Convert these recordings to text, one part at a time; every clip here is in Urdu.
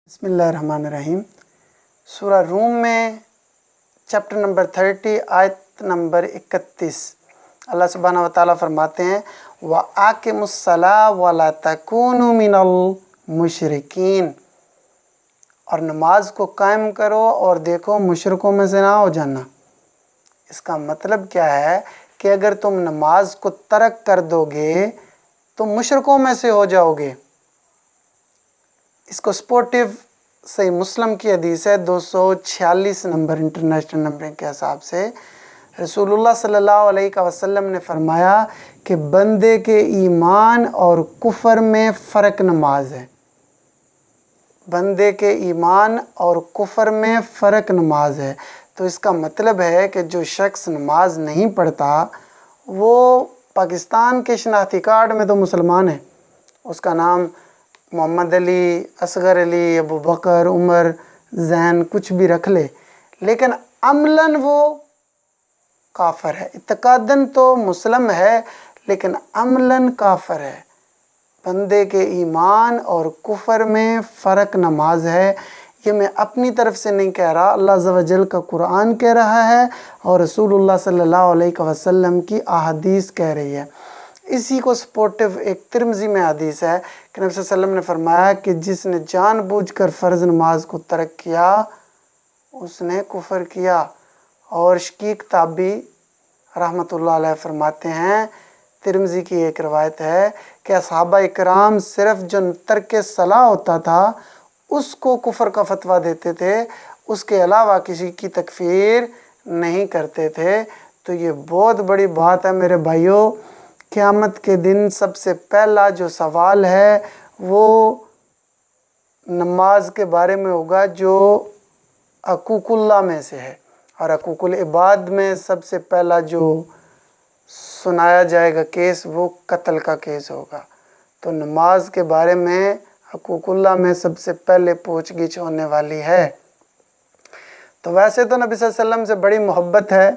بسم اللہ الرحمن الرحیم۔ سورہ روم میں چیپٹر نمبر 30 آیت نمبر 31 اللہ سبحانہ وتعالیٰ فرماتے ہیں وَأَقِمُوا الصَّلَاةَ وَلَا تَكُونُوا مِنَ الْمُشْرِكِينَ، اور نماز کو قائم کرو اور دیکھو مشرکوں میں سے نہ ہو جانا۔ اس کا مطلب کیا ہے کہ اگر تم نماز کو ترک کر دو گے تو مشرکوں میں سے ہو جاؤ گے۔ اس کو سپورٹیو صحیح مسلم کی حدیث ہے 246 نمبر انٹرنیشنل نمبرنگ کے حساب سے۔ رسول اللہ صلی اللہ علیہ وسلم نے فرمایا کہ بندے کے ایمان اور کفر میں فرق نماز ہے۔ بندے کے ایمان اور کفر میں فرق نماز ہے۔ تو اس کا مطلب ہے کہ جو شخص نماز نہیں پڑھتا وہ پاکستان کے شناختی کارڈ میں تو مسلمان ہے، اس کا نام محمد علی، اصغر علی، ابو بکر، عمر، زین کچھ بھی رکھ لے، لیکن عملاً وہ کافر ہے۔ اعتقاداً تو مسلم ہے لیکن عملاً کافر ہے۔ بندے کے ایمان اور کفر میں فرق نماز ہے۔ یہ میں اپنی طرف سے نہیں کہہ رہا، اللہ عز و جل کا قرآن کہہ رہا ہے اور رسول اللہ صلی اللہ علیہ وسلم کی احادیث کہہ رہی ہے۔ اسی کو سپورٹیو ایک ترمذی میں حدیث ہے کہ نبی صلی اللہ علیہ وسلم نے فرمایا کہ جس نے جان بوجھ کر فرض نماز کو ترک کیا اس نے کفر کیا۔ اور شقیق تابعی رحمۃ اللہ علیہ فرماتے ہیں، ترمذی کی ایک روایت ہے کہ صحابہ اکرام صرف جو ترک صلاح ہوتا تھا اس کو کفر کا فتویٰ دیتے تھے، اس کے علاوہ کسی کی تکفیر نہیں کرتے تھے۔ تو یہ بہت بڑی بات ہے میرے بھائیوں۔ قیامت کے دن سب سے پہلا جو سوال ہے وہ نماز کے بارے میں ہوگا جو حقوق اللہ میں سے ہے، اور حقوق العباد میں سب سے پہلا جو سنایا جائے گا کیس وہ قتل کا کیس ہوگا۔ تو نماز کے بارے میں حقوق اللہ میں سب سے پہلے پوچھ گچھ ہونے والی ہے۔ تو ویسے تو نبی صلی اللہ علیہ وسلم سے بڑی محبت ہے،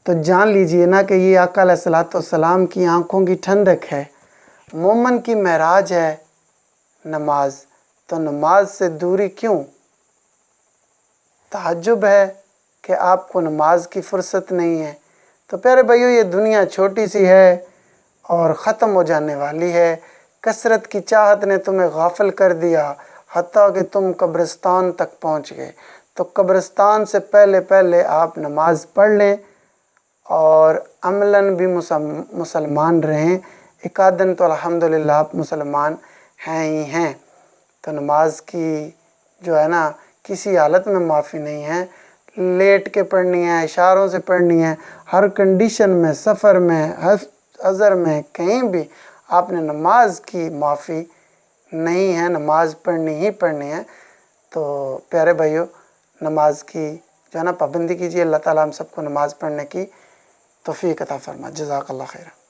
تو جان لیجئے نا کہ یہ آقا علیہ السلام کی آنکھوں کی ٹھنڈک ہے۔ مومن کی معراج ہے نماز، تو نماز سے دوری کیوں؟ تعجب ہے کہ آپ کو نماز کی فرصت نہیں ہے۔ تو پیارے بھائیو، یہ دنیا چھوٹی سی ہے اور ختم ہو جانے والی ہے۔ کثرت کی چاہت نے تمہیں غافل کر دیا حتیٰ کہ تم قبرستان تک پہنچ گئے۔ تو قبرستان سے پہلے آپ نماز پڑھ لیں اور عملاً بھی مسلمان رہیں۔ اعتقاداً تو الحمدللہ آپ مسلمان ہیں ہی ہیں۔ تو نماز کی جو ہے نا کسی حالت میں معافی نہیں ہے، لیٹ کے پڑھنی ہے، اشاروں سے پڑھنی ہے، ہر کنڈیشن میں، سفر میں، حضر میں، کہیں بھی آپ نے نماز کی معافی نہیں ہے، نماز پڑھنی ہی پڑھنی ہے۔ تو پیارے بھائیو، نماز کی جو ہے نا پابندی کیجیے۔ اللہ تعالیٰ ہم سب کو نماز پڑھنے کی توفیق عطا فرمائے۔ جزاک اللہ خیر۔